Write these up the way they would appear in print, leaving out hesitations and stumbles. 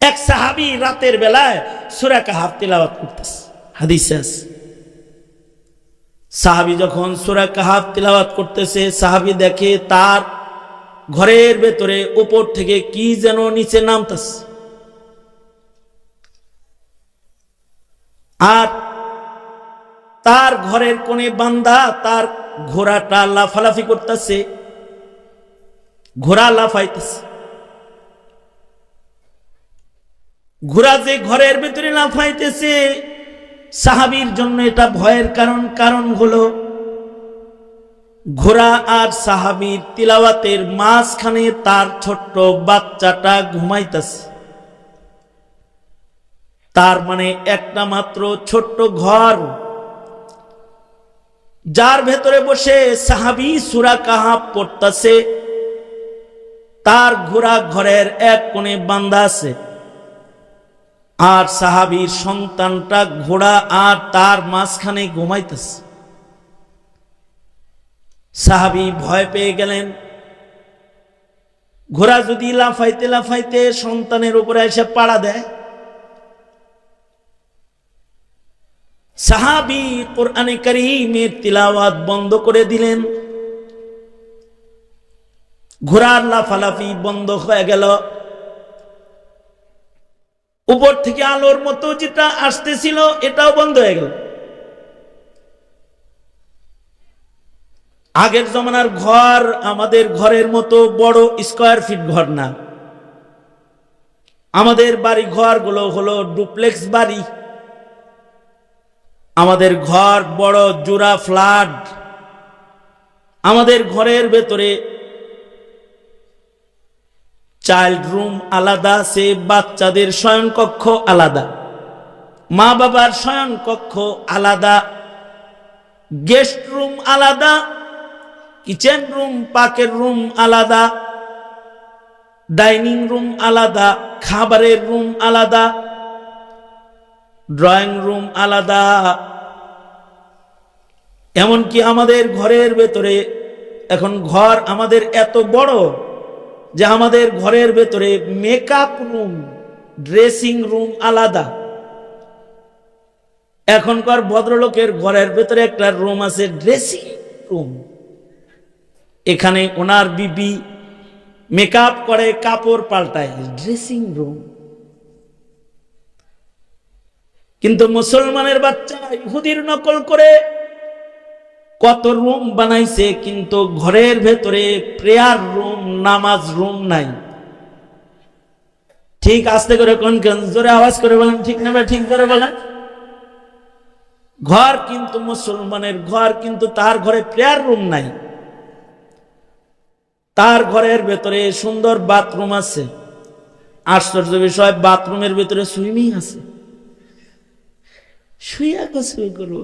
এক সাহাবী রাতের বেলায় সূরা কাহাফ তিলাওয়াত করতেছে, হাদিসে আছে। সাহাবী যখন সূরা কাহাফ তিলাওয়াত করতেছে, সাহাবী দেখে তার ঘরের ভেতরে উপর থেকে কি যেন নিচে নামতেছে, আর তার ঘরের কোণে বান্দা তার ঘোড়াটা লাফালাফি করতেছে, ঘোড়া লাফাইতেছে। ঘোড়া যে ঘরের ভেতরে লাফাইতেছে, সাহাবীর জন্য এটা ভয়ের কারণ হলো ঘোড়া আর সাহাবীর তিলাওয়াতের মাঝখানে তার ছোট্ট বাচ্চাটা ঘুমাইতেছে। তার মানে একটা মাত্র ছোট্ট ঘর, যার ভেতরে বসে সাহাবী সূরা কাহাফ পড়তেছে, তার ঘোড়া ঘরের এক কোণে বাঁধা আছে, আর সাহাবীর সন্তানটা ঘোড়া আর তার মাঝখানে ঘুমাইতেছে। সাহাবী ভয় পেয়ে গেলেন, ঘোড়া যদি লাফাইতে লাফাইতে সন্তানের উপরে এসে পাড়া দেয়। সাহাবী কোরআনে কারীমের তিলাওয়াত বন্ধ করে দিলেন, ঘোড়ার লাফালাফি বন্ধ হয়ে গেল। উপর থেকে আলোর মতো যেটা আসতেছিল এটাও বন্ধ হয়ে গেল। আগের জমানার ঘর আমাদের ঘরের মতো বড় স্কয়ার ফিট ঘর না, আমাদের বাড়ি ঘরগুলো হলো ডুপ্লেক্স বাড়ি। আমাদের ঘর বড় জোড়া ফ্ল্যাট। আমাদের ঘরের ভেতরে চাইল্ড রুম আলাদা আছে, বাচ্চাদের শয়ন কক্ষ আলাদা, মা বাবার শয়ন কক্ষ আলাদা, গেস্ট রুম আলাদা, কিচেন রুম পাকের রুম আলাদা, ডাইনিং রুম আলাদা, খাবারের রুম আলাদা, ড্রয়িং রুম আলাদা। এমনকি আমাদের ঘরের ভেতরে এখন ঘর আমাদের এত বড় যে আমাদের ঘরের ভেতরে মেকআপ রুম, ড্রেসিং রুম আলাদা। এখনকার ভদ্রলোকের ঘরের ভেতরে একটা রুম আছে ড্রেসিং রুম, এখানে ওনার বিবি মেকআপ করে, কাপড় পাল্টায়, ড্রেসিং রুম। কিন্তু মুসলমানের বাচ্চা ইহুদির নকল করে কত রুম বানাইছে, কিন্তু ঘরের ভেতরে প্রেয়ার রুম, নামাজ রুম নাই। ঠিক আস্তে করে কোন জোরে আওয়াজ করে বলেন, ঠিক নেবে, ঠিক করে বলেন। ঘর কিন্তু মুসলমানের ঘর, কিন্তু তার ঘরে প্রেয়ার রুম নাই। তার ঘরের ভেতরে সুন্দর বাথরুম আছে, আশ্চর্য বিষয় বাথরুমের ভেতরে সুইমিং আছে। শুইয়া গোসল করবো,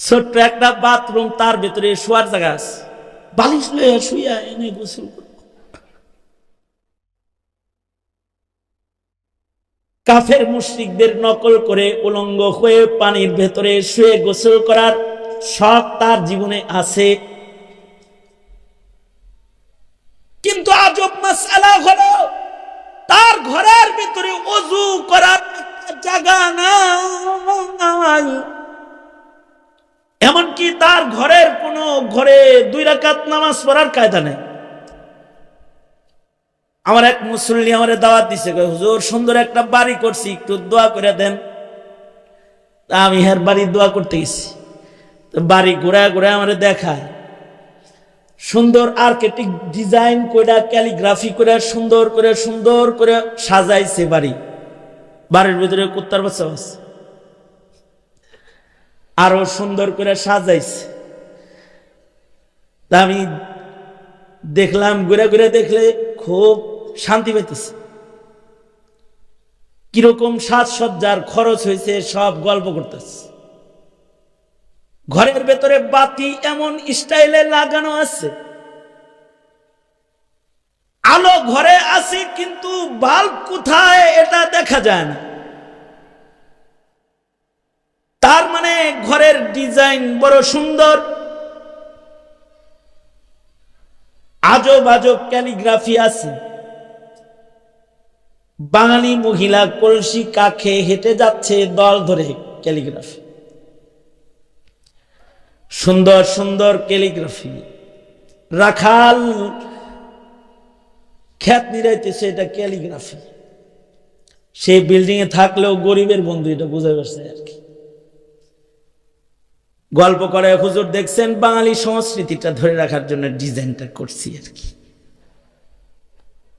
ছোট্ট একটা বাথরুম, তার ভেতরে শোয়ার জায়গা আছে, বালিশ লইয়া শুইয়া এনে গোসল করব। কাফের মুশরিকদের নকল করে উলঙ্গ হয়ে পানির ভেতরে শুয়ে গোসল করার শখ তার জীবনে আছে। কিন্তু আজব মাসআলা হলো তার ঘরের ভিতরে ওযু করার জায়গা নাই। এমনকি তার ঘরের কোনো ঘরে 2 রাকাত নামাজ পড়ার কায়দা নেই। আমার এক মুসল্লি আমারে দাওয়াত দিছে, হুজুর সুন্দর একটা বাড়ি করছি, একটু দোয়া করে দেন। আমি হের বাড়ি দোয়া করতে গেছি, বাড়ি ঘুরায় ঘুরায় আমারে দেখায়, সুন্দর আর্কিটেক্ট ডিজাইন করে, ক্যালিগ্রাফি করে, সুন্দর করে সাজাইছে বাড়ি। বাড়ির ভিতরে কুত্তার বাচ্চা আছে, আরো সুন্দর করে সাজাইছে। তা আমি দেখলাম, ঘুরে ঘুরে দেখলে খুব শান্তি পাইতেছে। কিরকম সাজসজ্জার খরচ হয়েছে সব গল্প করতেছে। ঘরের ভেতরে বাতি এমন স্টাইলে লাগানো আছে, আলো ঘরে আছে কিন্তু বাল্ব কোথায় এটা দেখা যায় না। তার মানে ঘরের ডিজাইন বড় সুন্দর, আজব আজব ক্যালিগ্রাফি আছে। বাঙালি মহিলা কলসি কাখে হেঁটে যাচ্ছে দল ধরে, ক্যালিগ্রাফি, সুন্দর সুন্দর ক্যালিগ্রাফি। রাখাল খ্যাত নিরাইতেছে, এটা ক্যালিগ্রাফি। সেই বিল্ডিং এ থাকলেও গরিবের বন্ধু, এটা বুঝে পারছে আর কি। গল্প করে, হুজুর দেখছেন বাঙালি সংস্কৃতিটা ধরে রাখার জন্য ডিজাইনটা করছি আর কি।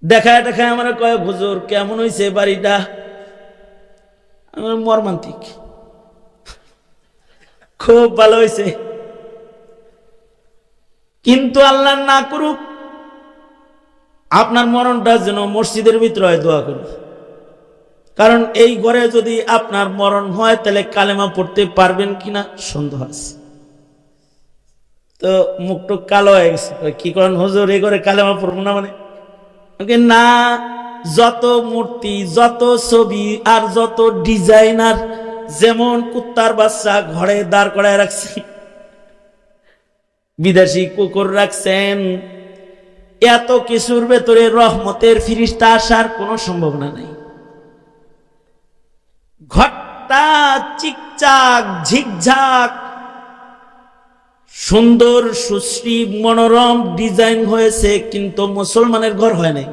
দেখায় দেখায় আমার কয়, হুজুর কেমন হয়েছে বাড়িটা? আমার মর্মান্তিক, খুব ভালো হয়েছে, কিন্তু আল্লাহ না করুক আপনার মরণটা যেন মসজিদের ভিতরে হয়, দোয়া করুন। কারণ এই ঘরে যদি আপনার মরণ হয় তাহলে কালেমা পড়তে পারবেন কিনা সন্দেহ আছে। তো মুখটু কালো হয়ে গেছে, কি করেন হুজুর এই ঘরে কালেমা পড়বো না? মানে না, যত মূর্তি, যত ছবি আর যত ডিজাইনার, যেমন কুত্তার বাচ্চা ঘরে দাঁড় করায় রাখছি, বিদেশি কুকুর রাখছেন, এত কিছুর ভেতরে রহমতের ফিরিস্তা আসার কোনো সম্ভাবনা নেই। ঘরটা চিকচাক ঝিকঝাক সুন্দর সুশ্রী মনোরম ডিজাইন হয়েছে, কিন্তু মুসলমানের ঘর হয় নাই।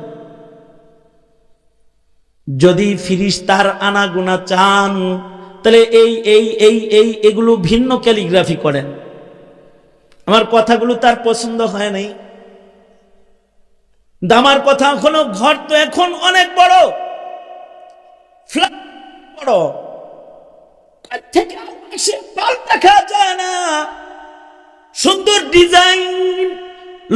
যদি ফিরিস্তার আনাগোনা চান তাহলে এই এই এই এই এগুলো ভিন্ন ক্যালিগ্রাফি করেন। আমার কথাগুলো তার পছন্দ হয় নাই। দামার কথা হলো, ঘর তো এখন অনেক বড়, ফ্ল্যাট বড়, থেকে দেখা যায় না, সুন্দর ডিজাইন,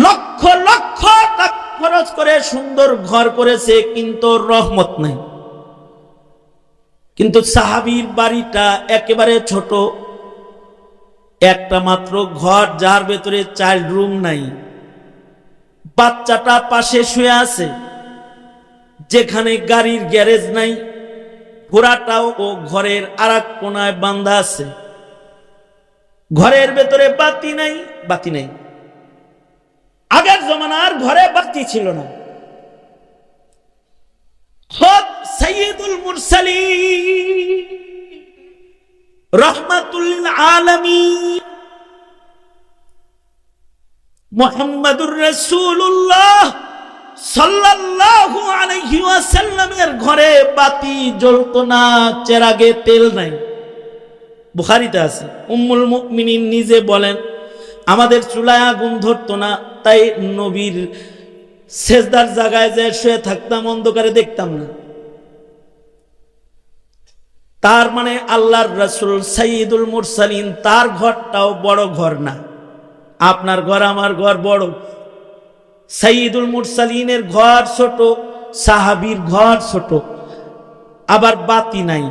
লক্ষ লক্ষ টাকা খরচ করে সুন্দর ঘর করেছে, কিন্তু রহমত নাই। কিন্তু সাহাবীর বাড়িটা একেবারে ছোট, একটা মাত্র ঘর, যার ভেতরে চাইল্ড রুম নাই, বাচ্চাটা পাশে শুয়ে আছে, যেখানে গাড়ির গ্যারেজ নাই, ঘোড়াটাও ও ঘরের আর এক কোনায় বান্ধা আছে, ঘরের ভেতরে বাতি নাই, বাতি নাই। আগের জমানার ঘরে বাতি ছিল না। খোদ সাইয়্যিদুল মুরসালিন রাহমাতুল লিল আলামিন মুহাম্মাদুর রাসূলুল্লাহ সাল্লাল্লাহু আলাইহি ওয়াসাল্লামের ঘরে বাতি জ্বলতো না, চেরাগে তেল নাই। বুখারীতে আছে, উম্মুল মুমিনিন নিজে বলেন, আমাদের চুলায় আগুন ধরতো না, তাই নবীর সেজদার জায়গায় যে শুয়ে থাকতাম, অন্ধকারে দেখতাম না। তার মানে আল্লাহর রাসূল সাইয়্যিদুল মুরসালিন, তার ঘরটাও বড় ঘর না। আপনার ঘর আমার ঘর বড়, সাইয়্যিদুল মুরসালিনের ঘর ছোট, সাহাবীর ঘর ছোট, আবার বাতি নাই।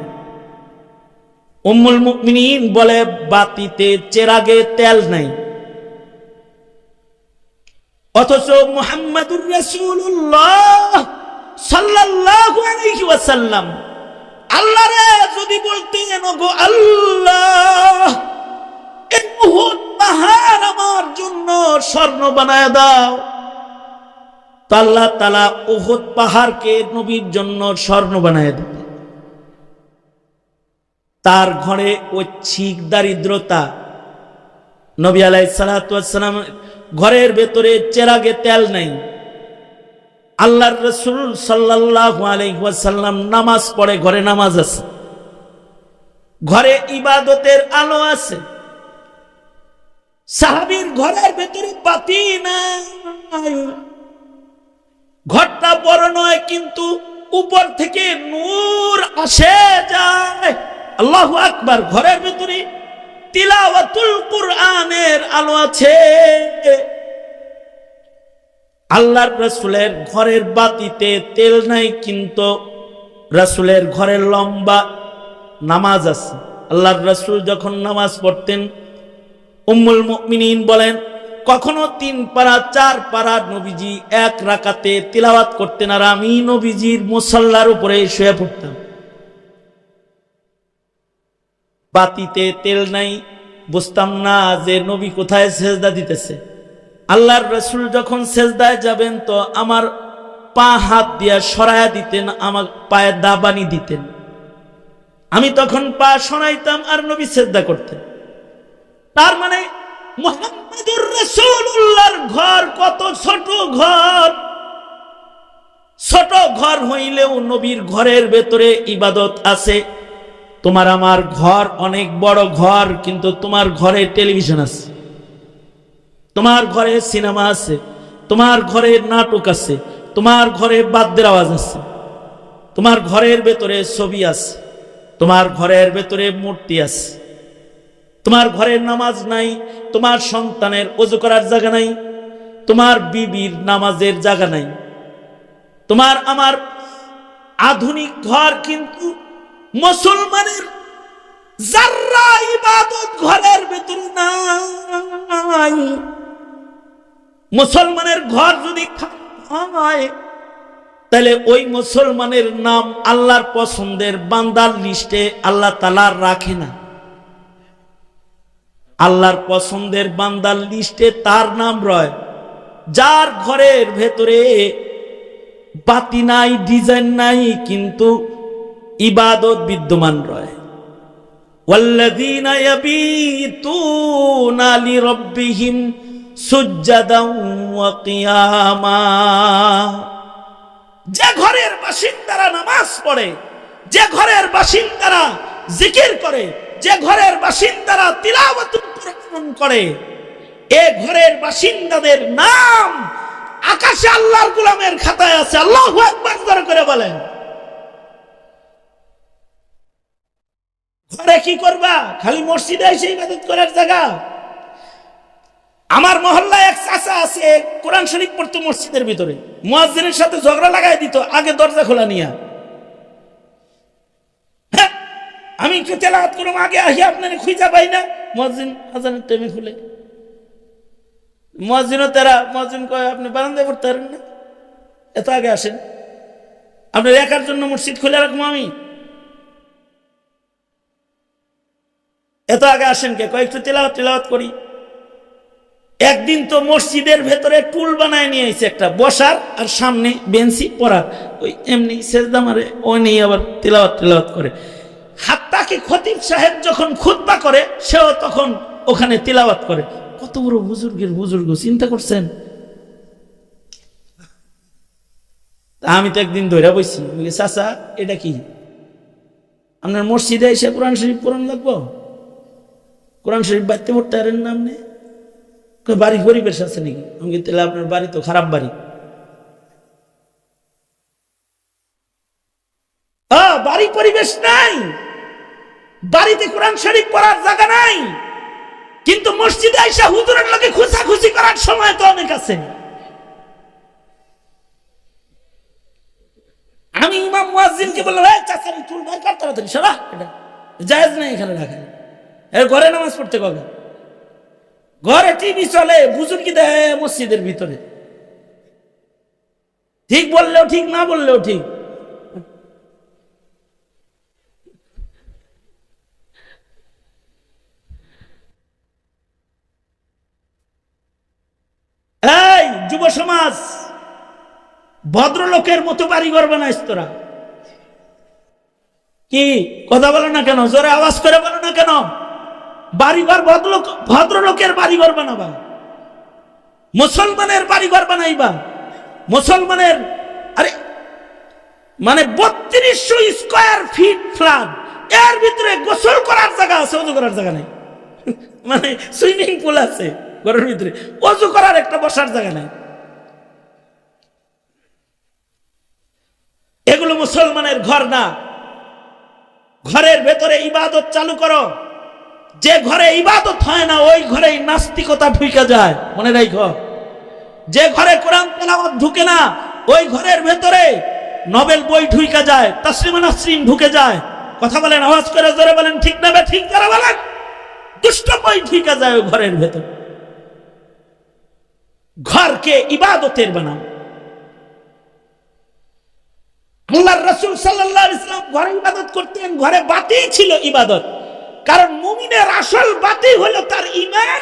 উম্মুল মুমিনিন বলে, বাতিতে চেরাগে তেল নাই। অথচ মুহাম্মাদুর রাসূলুল্লাহ সাল্লাল্লাহু আলাইহি ওয়াসাল্লাম আল্লাহরে যদি বলতেন, ওগো আল্লাহ, এই উহুদ পাহাড় আমার জন্য স্বর্ণ বানায় দাও, তো আল্লাহ তাআলা উহুদ পাহাড়কে নবীর জন্য স্বর্ণ বানায় দিতেন। তার ঘরে ঐচ্ছিক দারিদ্রতা। নবী আলাইহিস সালাতু ওয়াস সালাম ঘরের ভেতরে চেরাগে তেল নাই। আল্লাহর রাসূল সাল্লাল্লাহু আলাইহি ওয়াসাল্লাম নামাজ পড়ে, ঘরে নামাজ আছে, ঘরে ইবাদতের আলো আছে। সাহাবীর ঘরের ভেতরে বাতি নাই, ঘরটা বড় নয়, কিন্তু উপর থেকে নূর আসে যায়। আল্লাহু আকবার। ঘরের ভেতরে তিলাওয়াতুল কুরআনের আলো আছে। আল্লাহর রাসূলের ঘরের বাতিতে তেল নাই, কিন্তু রাসূলের ঘরের লম্বা নামাজ আছে। আল্লাহর রাসূল যখন নামাজ পড়তেন, উম্মুল মুমিনিন বলেন, কখনো 3 পারা 4 পারা নবীজি এক রাকাতে তিলাওয়াত করতেন, আর আমি নবীজির মুসাল্লার উপরে শুয়ে পড়তাম। বাতিতে তেল নাই, বুঝতাম না যে নবী কোথায় সেজদা দিতেছে। আল্লাহর রাসূল যখন সেজদায় যাবেন, তো আমার পা হাত দিয়া সরায়া দিতেন, আমার পায়ে দাবানি দিতেন। আমি তখন পা সরাইতাম আর নবী সিজদা করতেন। তার মানে মুহাম্মদুর রাসূলুল্লাহর ঘর কত ছোট ঘর। ছোট ঘর হইলেও নবীর ঘরের ভেতরে ইবাদত আছে। তোমার আমার ঘর অনেক বড় ঘর, কিন্তু তোমার ঘরে টেলিভিশন আছে, তোমার ঘরে সিনেমা আছে, তোমার ঘরে নাটক আছে, তোমার ঘরে বাদ্যের আওয়াজ আছে, তোমার ঘরের ভেতরে ছবি আছে, তোমার ঘরের ভেতরে মূর্তি আছে, তোমার ঘরে নামাজ নাই, তোমার সন্তানের ওযু করার জায়গা নাই, তোমার বিবির নামাজের জায়গা নাই। তোমার আমার আধুনিক ঘর, কিন্তু মুসলমানের যারা ইবাদত ঘরের ভেতরে নাই। মুসলমানের ঘর যদি হয়, তাহলে ওই মুসলমানের নাম আল্লাহর পছন্দের বান্দার লিস্টে আল্লাহ তাআলা রাখে না। আল্লাহর পছন্দের বান্দার লিস্টে তার নাম রয় যার ঘরের ভেতরে বাতি নাই, ডিজাইন নাই, কিন্তু ইবাদত বিদ্যমান রয়। ওয়াল্লাযীনা ইয়াবিতুনা লিরাব্বিহিম সুজদান ওয়া কিয়ামা। যে ঘরের বাসিন্দারা নামাজ পড়ে, যে ঘরের বাসিন্দারা জিকির করে, যে ঘরের বাসিন্দারা তিলাওয়াতুল কুরআন করে, এ ঘরের বাসিন্দাদের নাম আকাশে আল্লাহর গোলামের খাতায় আছে। আল্লাহু আকবার জোরে করে বলেন। ঘরে কি করবা? খালি মসজিদে এসে ইবাদত করার জায়গা? আমার মহল্লায় এক চাচা আছে, কোরআন শরীফ পড়তো মসজিদের ভিতরে, মুয়াজ্জিনের সাথে ঝগড়া লাগাই দিত আগে দরজা খোলা নিয়া। হ্যাঁ, আমি একটু তেলাওয়াত করব, আগে আসি আপনার খুঁজা পাই না, মুয়াজ্জিন আজানের টাইমে খুলে। মুয়াজ্জিনও তেরা, মুয়াজ্জিন কয় আপনি বারান্দায় পড়তে পারেন না, এত আগে আসেন, আপনার একার জন্য মসজিদ খুলে রাখবো আমি, এত আগে আসেন কে? কয়েকটু তেলাওয়াত করি। একদিন তো মসজিদের ভেতরে টুল বানায় নিয়ে এসে একটা বসার, আর সামনে বেঞ্চি পড়ার, ওই এমনি সেজদা মারে, ওই নিয়ে আবার তেলাওয়াত করে। হাত্তাকি খতিব সাহেব যখন খুতবা করে, সেও তখন ওখানে তেলাওয়াত করে। কত বড় বুজুর্গ, চিন্তা করছেন? আমি তো একদিন ধরে বসছি, চাচা এটা কি? আপনার মসজিদে এসে কোরআন শরীফ পড়ান লাগবো? কোরআন শরীফ বাড়তে পড়তে পারেন না আপনি? বাড়ি পরিবেশ আছে নাকি? আমি তাহলে আপনার বাড়ি তো খারাপ বাড়ি। বাড়ি পরিবেশ নাই, বাড়িতে কোরআন শরীফ পড়ার জায়গা নাই, কিন্তু মসজিদে আইসা হুজুরের লগে খুশাখুশি করার সময় তো অনেক আছে। আমি ইমাম মুয়াজ্জিনকে বললাম, এই চাচা চুল ভাই কাট তাড়াতাড়ি সরা, এটা জায়েজ নাই এখানে রাখা। এর ঘরে নামাজ পড়তে কবে? ঘরে টিভি চলে, বুজুর্গি দেয় মসজিদের ভিতরে। ঠিক বললেও ঠিক, না বললেও ঠিক। এই যুব সমাজ, ভদ্রলোকের মতো বাড়ি ঘর বানাইস তোরা? কি কথা বলো না কেন? জোরে আওয়াজ করে বলো না কেন? বাড়িঘর ভদ্রলোকের বাড়িঘর বানাবা, মুসলমানের বাড়িঘর বানাইবা। মুসলমানের আরে মানে 3200 স্কয়ার ফিট ফ্ল্যাট, এর ভিতরে গোসল করার জায়গা আছে, ওযু করার জায়গা নেই। মানে সুইমিং পুল আছে ঘরের ভিতরে, ওযু করার একটা বসার জায়গা নেই। এগুলো মুসলমানের ঘর না। ঘরের ভেতরে ইবাদত চালু করো। যে ঘরে ইবাদত হয় না, ওই ঘরেই নাস্তিকতা ঢুকে যায়, মনে রাখো। যে ঘরে কোরআন তেলাওয়াত ঢুকে না, ওই ঘরের ভেতরে নোবেল বই ঢুকে যায়, তাসলিমা নাসরিন ঢুকে যায়। কথা বলেন, আওয়াজ করে জোরে বলেন, ঠিক না বে ঠিক যারা বলেন। দুষ্ট বই ঢুকে যায় ওই ঘরের ভেতর। ঘরকে ইবাদতের বানাও। আল্লাহর রাসূল সাল্লাল্লাহু আলাইহি ওয়াসাল্লাম ঘরে ইবাদত করতেন, ঘরে বাতি ছিল ইবাদত। কারণ মুমিনের আসল বাতি হলো তার ঈমান,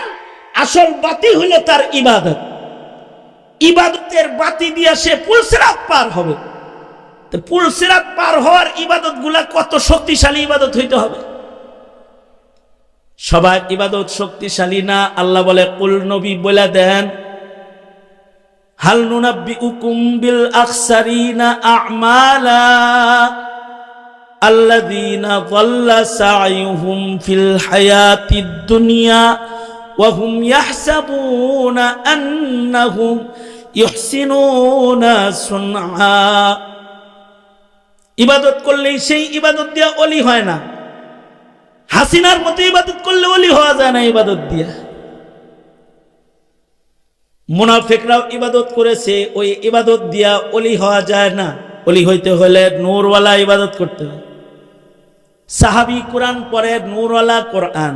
আসল বাতি হলো তার ইবাদত। ইবাদতের বাতি দিয়া সে পুলসিরাত পার হবে। তো পুলসিরাত পার হওয়ার ইবাদত গুলা কত শক্তিশালী ইবাদত হইতে হবে। সবার ইবাদত শক্তিশালী না। আল্লাহ বলে, কুল নবী বলে দেন, হাল নুনাব্বিউকুম বিল আখসারিনা আমালা আল্লাযীনা যাল্লা সা'য়ুহুম ফিল হায়াতিদ দুনিয়া ওয়া হুম ইয়াহসাবুনা আন্নাহুম ইহসিনুনা সুনআ। ইবাদত করলেই সেই ইবাদত দিয়া ওলি হয় না। হাসিনার মতো ইবাদত করলে ওলি হওয়া যায় না ইবাদত দিয়া। মুনাফিকরাও ইবাদত করেছে, ওই ইবাদত দিয়া ওলি হওয়া যায় না। ওলি হইতে হলে নূরওয়ালা ইবাদত করতে হয়। সাহাবী কোরআন পড়ে, নূরওয়ালা কোরআন।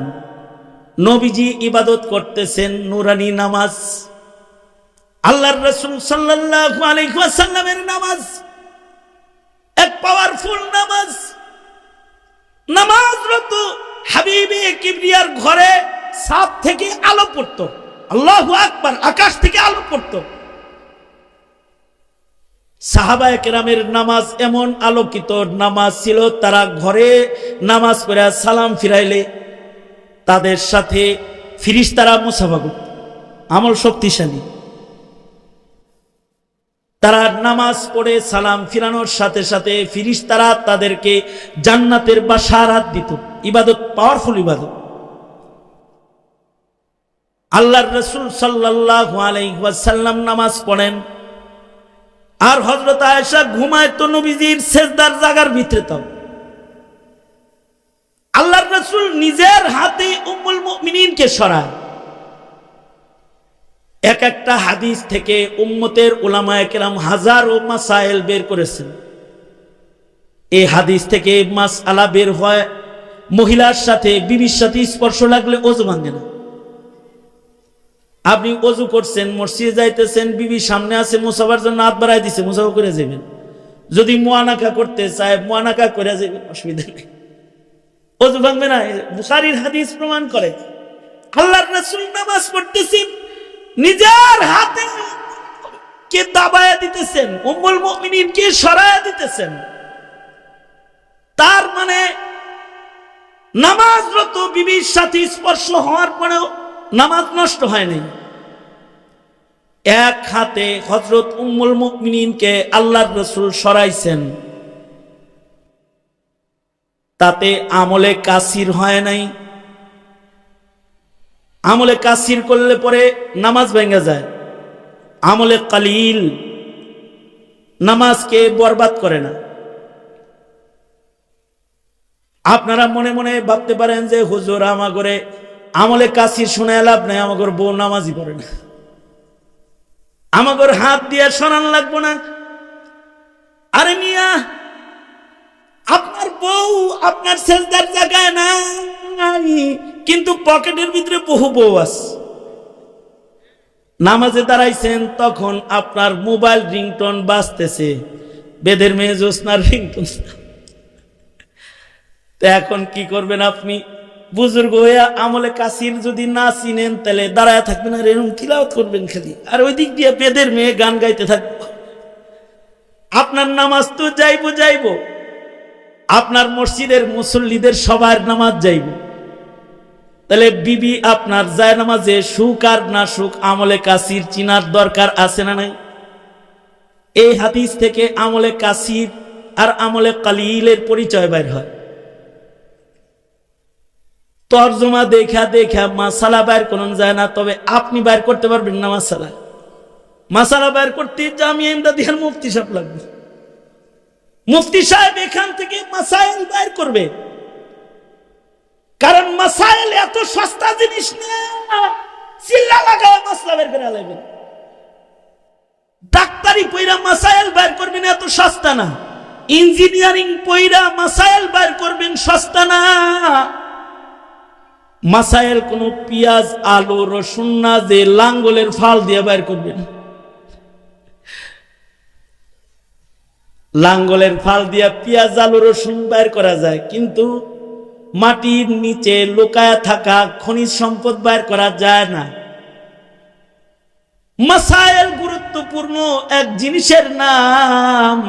নবীজি ইবাদত করতেছেন নুরানি নামাজ। আল্লাহর রাসূল সাল্লাল্লাহু আলাইহি ওয়াসাল্লামের নামাজ এক পাওয়ারফুল নামাজ। নামাজরত হাবিবে কিবরিয়ার ঘরে ছাদ থেকে আলো পড়তো। আল্লাহু আকবার, আকাশ থেকে আলো পড়তো। সাহাবায়ে কেরামের নামাজ এমন আলোকিত নামাজ ছিল, তারা ঘরে নামাজ পড়ে সালাম ফিরাইলে তাদের সাথে ফিরিস্তারা মুসাফা করত। আমল শক্তিশালী। তারা নামাজ পড়ে সালাম ফিরানোর সাথে সাথে ফিরিস্তারা তাদেরকে জান্নাতের বাশারাত দিত। ইবাদত পাওয়ারফুল ইবাদত। আল্লাহর রাসূল সাল্লাল্লাহু আলাইহি ওয়াসাল্লাম নামাজ পড়েন, আর হযরত আয়েশা ঘুমায় তো নবীজির সেজদার জায়গার ভিতরে। তাও আল্লাহর রাসূল নিজের হাতে উম্মুল মুমিনিনকে সরায়। এক একটা হাদিস থেকে উম্মতের উলামায়ে কেরাম হাজারো মাসাইল বের করেছেন। এই হাদিস থেকে মাসআলা বের হয়, মহিলার সাথে বিবির সাথে স্পর্শ লাগলে ওযু ভাঙে না। আপনি ওযু করছেন, মসজিদে যাইতেছেন, বিবি সামনে আছে, মুসাফার জন্য হাত বাড়াই দিছে, মুসাফা করে যাবেন। যদি মুয়ানাকা করতে চায় মুয়ানাকা করে যাবেন, অসুবিধা নেই, ওযু ভাঙবে না। বুখারীর হাদিস প্রমাণ করে। আল্লাহর রাসূল নামাজ পড়তেছেন, নিজের হাতে কে দাবায়া দিতেছেন, উম্মুল মুমিনিন কে সরায়া দিতেছেন। তার মানে নামাজরত বিবির সাথে স্পর্শ হওয়ার পরেও নামাজ নষ্ট হয় নাই। এক হাতে হযরত উম্মুল মুমিনিনকে আল্লাহর রাসূল সরাইছেন, তাতে আমলে কাসির হয় নাই। আমলে কাসির করলে পরে নামাজ ভেঙে যায়। আমলে কালিল নামাজকে বরবাদ করে না। আপনারা মনে মনে ভাবতে পারেন যে হুজুর আমাগরে আমলে কাসির শুনে লাভ নাই, আমাগর বউ নামাজই পড়ে না, আমাগর হাত দিয়ে সরান লাগবো না। আরে মিয়া, আপনার বউ আপনার সেজদার জায়গায় না, কিন্তু পকেটের ভিতরে বহু বউ আছে। নামাজে দাঁড়াইছেন, তখন আপনার মোবাইল রিংটোন বাজতেছে, বেদের মেয়ে জোসনার রিংটোন। তো এখন কি করবেন আপনি? বুজুর্গ হইয়া আমলে কাসির যদি না চিনেন, তাহলে দাঁড়ায় থাকবেন আর এরকম তিলাওয়াত করবেন খালি, আর ওই দিক দিয়ে বেদের মেয়ে গান গাইতে থাকবে। আপনার নামাজ তো যাইব, আপনার মসজিদের মুসল্লিদের সবার নামাজ যাইব। তাহলে বিবি আপনার যায় নামাজে সুখ আর না সুখ আমলে কাসির চিনার দরকার আছে না নাই? এই হাদিস থেকে আমলে কাসির আর আমলে কালিলের পরিচয় বের হয়। তরজমা দেখা দেখা মাসালা বাইর করুন যায় না, তবে আপনি বাইর করতে পারবেন না। মাসালা বাইর করতে জামিয়া ইমদাদিয়ার মুফতি সাহেব লাগবে। মুফতি সাহেব এখান থেকে মাসাইল বাইর করবে, কারণ মাসাইল এত সস্তা জিনিস না, চিল্লা লাগায় মাসলা বের করে আলাইবেন। ডাক্তারি পয়রা মাসাইল বাইর করবেন, এত সস্তা না। ইঞ্জিনিয়ারিং পয়রা মাসাইল বাইর করবেন, সস্তা না। মাসাইল কোন পেঁয়াজ আলু রসুন না যে লাঙ্গলের ফাল দিয়ে বাইর করবেন। লাঙ্গলের ফাল দিয়া পেঁয়াজ আলু রসুন বাইর করা যায়, কিন্তু মাটির নিচে লুকায়া থাকা খনিজ সম্পদ বাইর করা যায় না। মাসাইল গুরুত্বপূর্ণ এক জিনিসের নাম,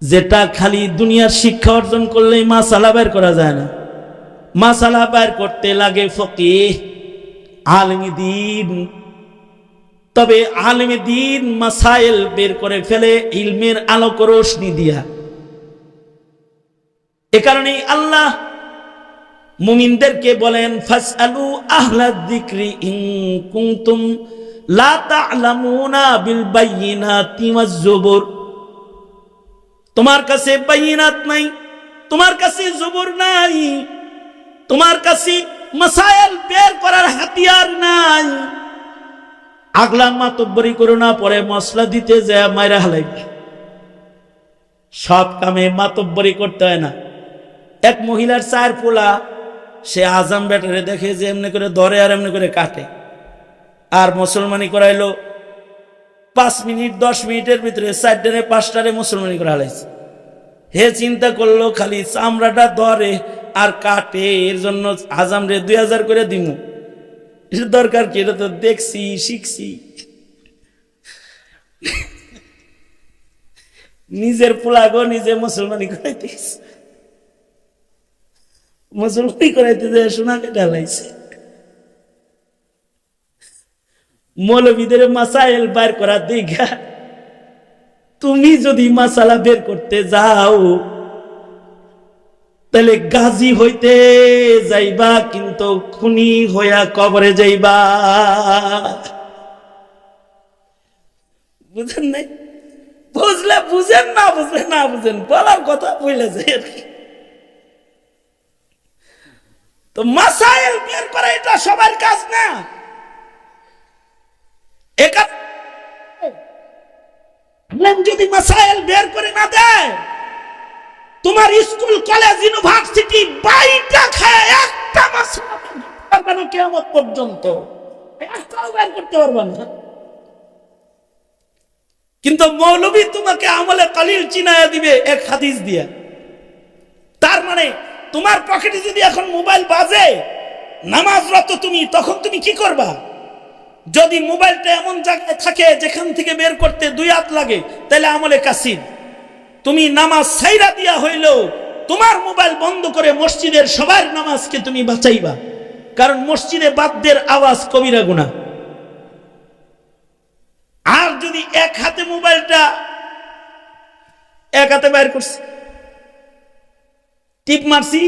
যেটা খালি দুনিয়ার শিক্ষা অর্জন করলেই মাসালা বের করা যায় না। মাসালা বের করতে লাগে ফকিহ, আলেমে দ্বীন। তবে আলেমে দ্বীন মাসাইল বের করে ফেলে ইলমের আলোক রোশনি দিয়া। এ কারণেই আল্লাহ মুমিনদেরকে বলেন, ফাসআলু আহলা যিকরি ইন কুনতুম লা তা'লামুনা বিল বাইয়িনাতি ওয়াজ জুবুর। তোমার কাছে বাইয়িনাত নাই, তোমার কাছে জুবুর নাই, তোমার কাছে মাসাইল বের করার হাতিয়ার নাই, আগলা মাতব্বরি করো না, পরে মশলা দিতে যায় মাইরা হালাইবে। সব কামে মাতব্বরি করতে হয় না। এক মহিলার চার পোলা, সে আজাম বেটারে দেখে যে এমনি করে ধরে আর এমনি করে কাটে, আর মুসলমানি করাইলো 5 মিনিট 10 মিনিটের ভিতরে 4টারে 5টারে মুসলমানি করা হালাইছে। হে চিন্তা করলো খালি চামড়াটা ধরে আর কাটে, এর জন্য আজাম রে 2000 করে দিমু, এটা দরকার কি? এটা তো দেখছি শিখছি। নিজের পোলাগো নিজে মুসলমানি করাইতে, মুসলমানি করাইতে যে সোনা কেটে হালাইছে। মৌলবীদের মাসাইল বের করা দেখা তুমি যদি মাসালা বের করতে যাও তাহলে গাজী হইতে যাইবা, কিন্তু খুনি হইয়া কবরে যাইবা। বুঝেন নাই? বুঝলে বুঝেন, না বুঝলে না বুঝেন, বলার কথা বলে যায় আর কি। তো মাসাইল বের করা এটা সবার কাজ না। যদি মাসাইল বের করে না দেয়, তোমার স্কুল কলেজ ইউনিভার্সিটি 22টা খায় একটা মাসালা পারবে না কিয়ামত পর্যন্ত, একটাও বের করতে পারবে না। কিন্তু মৌলবী তোমাকে আমলে কালিল চিনায়া দিবে এক হাদিস দিয়া। তার মানে তোমার পকেটে যদি এখন মোবাইল বাজে, নামাজরত তুমি, তখন তুমি কি করবা? যদি মোবাইলটা এমন জায়গায় থাকে যেখান থেকে বের করতে 2 হাত লাগে, তাহলে আমলে কাসির। তুমি নামাজ ছাইরা দিয়া হইলেও তোমার মোবাইল বন্ধ করে মসজিদের সবার নামাজকে তুমি বাঁচাইবা, কারণ মসজিদে বাদ্যের আওয়াজ কবিরা গুনাহ। আর যদি এক হাতে মোবাইলটা, এক হাতে বাইর করছি, টিপ মারছি,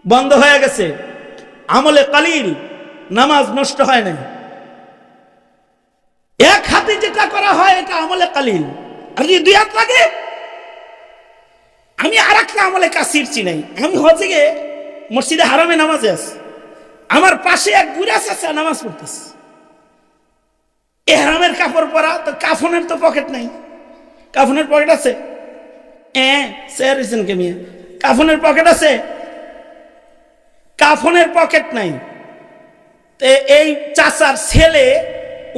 বন্ধ হয়ে গেছে, আমলে কালিল, নামাজ নষ্ট হয় না। এক হাতে যেটা করা হয় এটা আমলে কালিল। আর যদি 2 হাত লাগে, আমি আর একটা আমলে কাসির চিনাই। আমি হচ্ছে গিয়ে মসজিদে হারামে নামাজে আছি, আমার পাশে এক বুড়া চাচা নামাজ পড়তেছে, এহরামের কাপড় পরা, তো কাফনের তো পকেট নাই। কাফনের পকেট আছে? কাফনের পকেট আছে? কাফনের পকেট নাই। এই চাচার ছেলে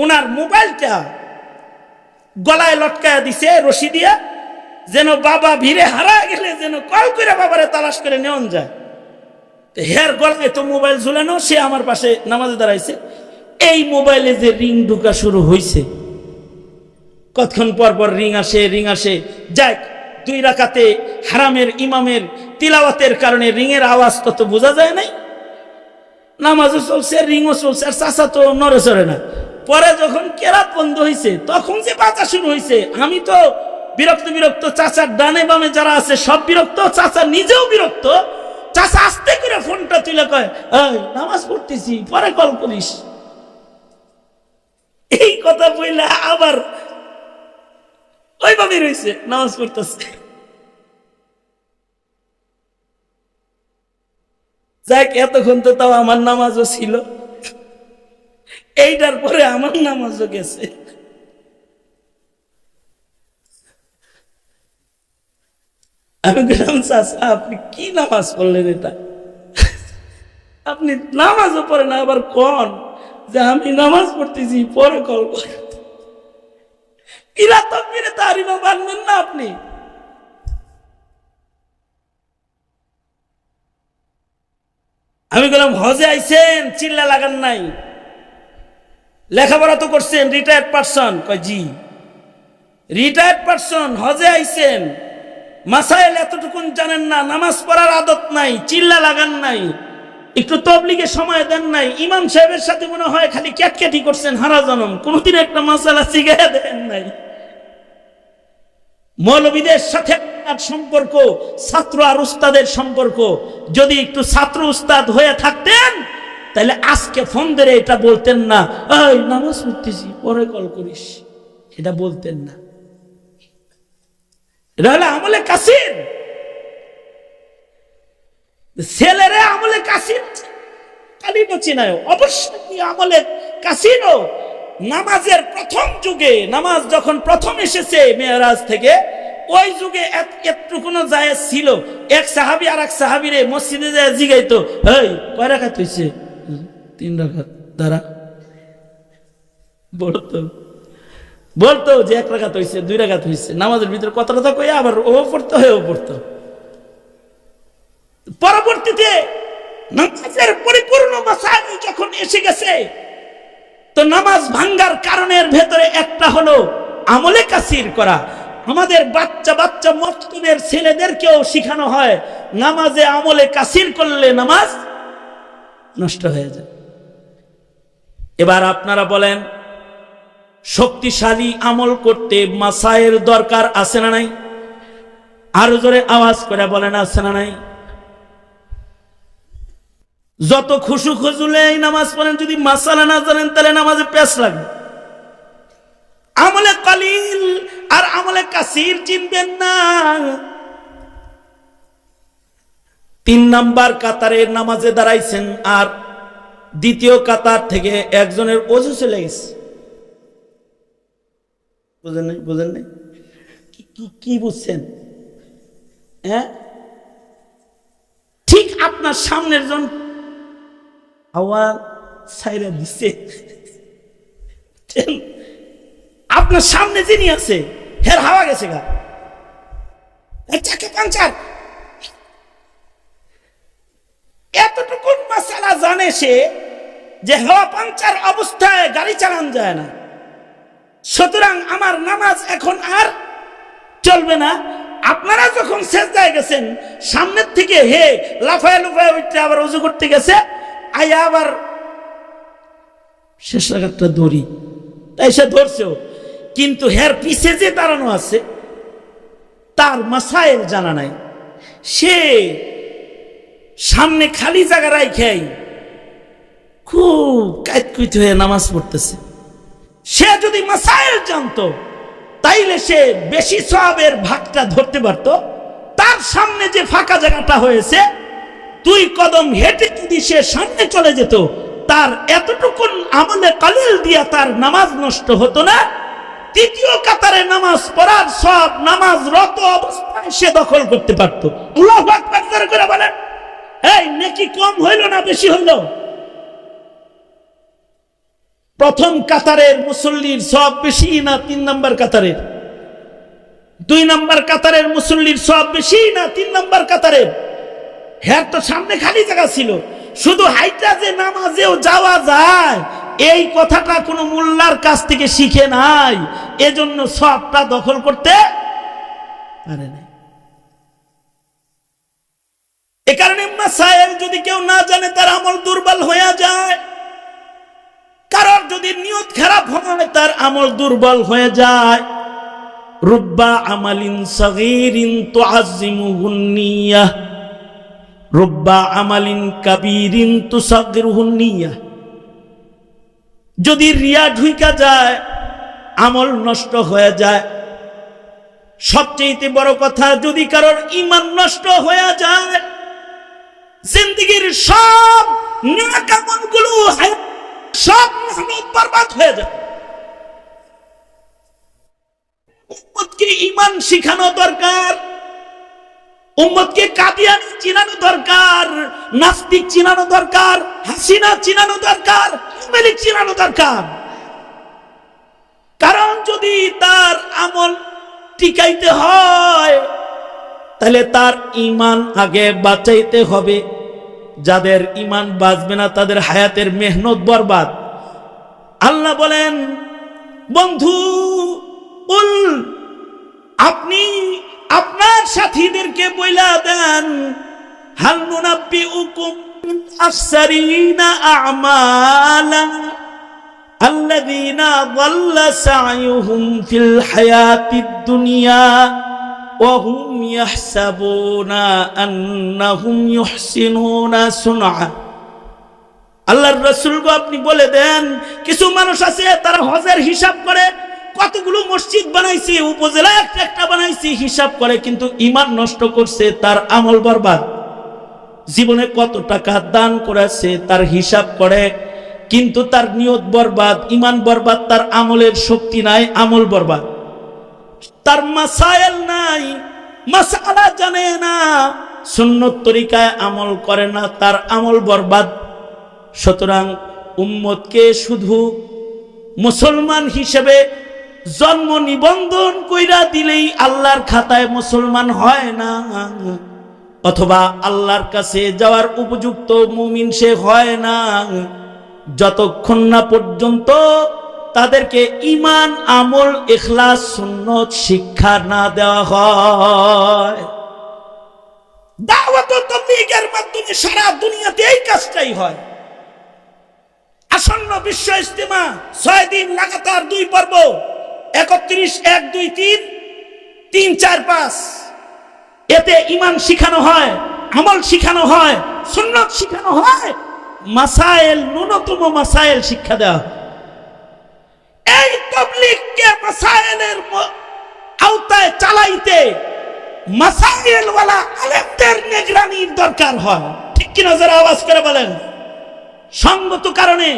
উনার মোবাইলটা গলায় লটকায়া দিছে রশি দিয়া, যেন বাবা ভিড়ে হারা গেলে যেন কল করে বাবারে তালাশ করে নেওয়া যায়। হের গলায় তো মোবাইল ঝুলানো, সে আমার পাশে নামাজে দাঁড়াইছে। এই মোবাইলে যে রিং ঢুকা শুরু হইছে, কতক্ষণ পর পর রিং আসে। যাক, 2 রাকাতে হারামের ইমামের তিলাওয়াতের কারণে রিংয়ের আওয়াজ তত বোঝা যায় নাই। নামাজও চলছে, রিংও চলছে, আর চাচা তো নড়ে চড়ে না। পরে যখন কেরাত বন্ধ হয়েছে, তখন যে বাজা শুরু হয়েছে, আমি তো বিরক্ত। চাচার ডানে বামে যারা আছে সব বিরক্ত, চাচা নিজেও বিরক্ত। চাচা আস্তে করে ফোনটা তুলে কয়, নামাজ পড়তেছি, পরে কল করিস। এই কথা বললে আবার ওইভাবে রয়েছে, নামাজ পড়তেছে। যাক, এতক্ষণ তো তাও আমার নামাজও ছিল, এইটার পরে আমার নামাজও গেছে। আমি বললাম, চাচা আপনি কি নামাজ পড়লেন? এটা আপনি নামাজও পড়েন, আবার কোন যে আমি নামাজ পড়তেছি, পরে কল করেন। ইরা তকবীরে তাহরিমা মানবেন না আপনি? আমি বললাম, হজে আইছেন, চিল্লা লাগান নাই। লেখাপড়া তো করছেন, রিটায়ার্ড পারসন? কয় জি। রিটায়ার্ড পারসন, হজে আইছেন, মাসাইল এতটুকুন জানেন না, নামাজ পড়ার আদত নাই, চিল্লা লাগান নাই, একটু তবলিগে সময় দেন নাই, ইমাম সাহেবের সাথে মনে হয় খালি ক্যাটক্যাটি করছেন হারা জনম, কোনদিন একটা মাসালা শিখাইয়া দেন নাই। মৌলবীদের সাথে আপনার সম্পর্ক ছাত্র আর উস্তাদের সম্পর্ক, যদি একটু ছাত্র উস্তাদ হয়ে থাকতেন তাহলে আজকে ফোন ধরে এটা বলতেন না, এই নামাজ পড়তেছি পরে কল করিস, এটা বলতেন না। এটা হলে আমলে কাসির, ছেলেরা আমলে কাসির কালিমা চিনায়, অবশ্যই আমলে কাসিরও। নামাজের প্রথম যুগে, নামাজ যখন প্রথম এসেছে মেরাজ থেকে, ওই যুগে এতটুকুনো জায়েজ ছিল। এক সাহাবী আর এক সাহাবীরে মসজিদে যায় জিগাইতো, এই কয় রাকাত হইছে? 3 রাকাত। দাঁড়া, বলতো যে 1 রাকাত হইছে, 2 রাকাত হইছে। নামাজের ভিতরে কত কথা কই আবার ও পড়তো, ও পড়তো। পরবর্তীতে নামাজের পরিপূর্ণ মাসাইল যখন এসে গেছে, তো নামাজ ভাঙ্গার কারণের ভেতরে একটা হলো আমলে কাসির করা। আমাদের বাচ্চা বাচ্চা মক্তবের ছেলেদেরকেও শিখানো হয়, নামাজে আমলে কাসির করলে নামাজ নষ্ট হয়ে যায়। এবার আপনারা বলেন, শক্তিশালী আমল করতে মাসায়ের দরকার আছে না নাই? আরো জোরে আওয়াজ করে বলেন, আছে না নাই? যত খুশু খুজুলে নামাজ পড়েন, যদি মাসালা না জানেন তাহলে নামাজে প্যাঁচ লাগবে। আমলে কালিল আর আমলে কাসির চিনবেন না। 3 নাম্বার কাতারে নামাজে দাঁড়াইছেন, আর দ্বিতীয় কাতার থেকে একজনের ওযু চলে গেছে। বুঝেন নাই? বুঝেন নাই? কি বুঝছেন? হ্যাঁ, ঠিক আপনার সামনের জন হাওয়া ছাইরা দিছে, আপনার সামনে যিনি আছে হের হাওয়া গেছে গা, চাকে পাঞ্চার। এতটুকু মাসালা জানে সে যে হাওয়া পাঞ্চার অবস্থায় গাড়ি চালান যায় না, সুতরাং আমার নামাজ এখন আর চলবে না। আপনারা যখন সেজদায় গেছেন, সামনের থেকে হে লাফায় লাফায় উঠতে আবার ওযু করতে গেছে, আয়া আবার শেষ রাকাতটা দড়ি, তাই সে ধরছেও, কিন্তু হের পিছে যে দাঁড়ানো আছে তার মাসাইল জানা নাই। সে সামনে খালি জায়গা রাইখাই খুব কাইতকুইত হয়ে নামাজ পড়তেছে। সে যদি মাসাইল জানতো তাইলে সে বেশি সওয়াবের ভাগটা ধরতে পারতো। তার সামনে যে ফাঁকা জায়গাটা হয়েছে, 2 কদম হেঁটে যদি সে সামনে চলে যেত, তার এতটুকু আমলে কালিল দিয়া তার নামাজ নষ্ট হতো না। তৃতীয় কাতারে নামাজ পড়ার সব নামাজরত অবস্থায় সে দখল করতে পারত। আল্লাহু আকবার করে বলেন, এই নেকি কম হইল না বেশি হইল? প্রথম কাতারের মুসল্লির সওয়াব বেশি না 3 নাম্বার কাতারের? 2 নাম্বার কাতারের মুসল্লির সওয়াব বেশি না 3 নাম্বার কাতারের? হ্যাঁ, তো সামনে খালি জায়গা ছিল, শুধু হাইটা যে নামাজেও যাওয়া যায় এই কথাটা কোনো মোল্লার কাছ থেকে শিখে নাই, এজন্য সওয়াবটা দখল করতে পারে না। এ কারণে মাসাইল যদি কেউ না জানে তার আমল দুর্বল হয়ে যায়। কারণ যদি নিয়ত খারাপ হয় তার আমল দুর্বল হয়ে যায়। রুব্বা আমালিন সাগীরিন তুআজ্জিমুহুন নিয়াহ, রুব্বা আমালিন কাবীরিন তুসাগগিরুহুন নিয়াহ। যদি রিয়া ঢুইকা যায় আমল নষ্ট হয়ে যায়। সবচেয়ে বড় কথা, যদি কারোর ঈমান নষ্ট হয়ে যায়, জিন্দেগীর সব নেক আমলগুলো সব মেহনত বরবাদ হয়ে যায়। উম্মতকে ঈমান শিখানো দরকার, উম্মতকে কাদিয়ানী চিনানো দরকার, নাস্তিক চিনানো দরকার, হাসিনা চিনানো দরকার, মালিক চিনানো দরকার। কারণ যদি তার আমল টিকাইতে হয় তাহলে তার ঈমান আগে বাঁচাইতে হবে। যাদের ঈমান বাঁচবে না তাদের হায়াতের মেহনত বরবাদ। আল্লাহ বলেন, বন্ধু উল, আপনি আপনার সাথীদেরকে বইলা দেন, হাল নুনাব্বিউকুম আখসারিনা আমালা আল্লাযীনা যাল্লা সা'য়ুহুম ফিল হায়াতিদ দুনিয়া ওয়া হুম ইয়াহসাবুনা আন্নাহুম ইউহসিনুনা সুনআ। আল্লাহর রাসূল গো, আপনি বলে দেন, কিছু মানুষ আছে তারা হজের হিসাব করে, কতগুলো মসজিদ বানাইছে, উপজেলা একটা একটা বানাইছে, হিসাব করে, কিন্তু ঈমান নষ্ট করছে, তার আমল বরবাদ। জীবনে কত টাকা দান করেছে তার হিসাব করে, কিন্তু তার নিয়ত বরবাদ, ঈমান বরবাদ, তার আমলের শক্তি নাই, আমল বরবাদ। তার মাসায়েল নাই, মাসআলা জানে না, সুন্নত তরিকায় আমল করে না, তার আমল বরবাদ। সুতরাং উম্মতকে শুধু মুসলমান হিসেবে জন্ম নিবন্ধন কইরা দিলেই আল্লাহর খাতায় মুসলমান হয় না, অথবা আল্লাহর কাছে যাওয়ার উপযুক্ত মুমিন সে হয় না, যতক্ষণ না পর্যন্ত তাদেরকে ঈমান, আমল, ইখলাস, সুন্নত শিক্ষা না দেওয়া হয়। দাওয়াত ও তাবলীগের মাধ্যমে সারা দুনিয়াতে এই কাজটাই হয়। আসন্ন বিশ্ব ইজতিমা 6 দিন লাগাতার 2 পর্ব, 31, 1, 2, 3, 3, 4, 5, এতে ঈমান শিখানো হয়, আমল শিখানো হয়, সুন্নাত শিখানো হয়, মাসায়েল, ন্যূনতম মাসায়েল শিক্ষা দেওয়া। এই তাবলীগকে মাসায়েলের আওতায় চালাইতে মাসায়েল ওয়ালা আলেমদের নিগরানির দরকার হয়। ঠিক কি না? যারা আওয়াজ করে বলেন। সঙ্গত কারণে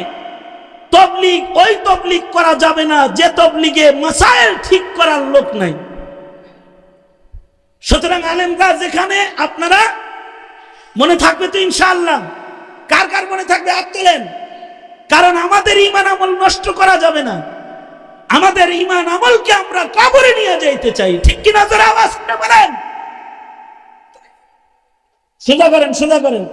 তাবলীগ ওই তাবলীগ করা যাবে না যে তাবলীগে মাসায়েল ঠিক করার লোক নাই। সুতরাং আলেমরা যেখানে, আপনারা মনে থাকবে তো ইনশাআল্লাহ? কার কার মনে থাকবে হাত তোলেন। কারণ আমাদের ঈমান আমল নষ্ট করা যাবে না, আমাদের ঈমান আমলকে আমরা কবরে নিয়ে যাইতে চাই। ঠিক কি না? যারা আওয়াজ করে বলেন। সোজা করেন, সোজা করেন।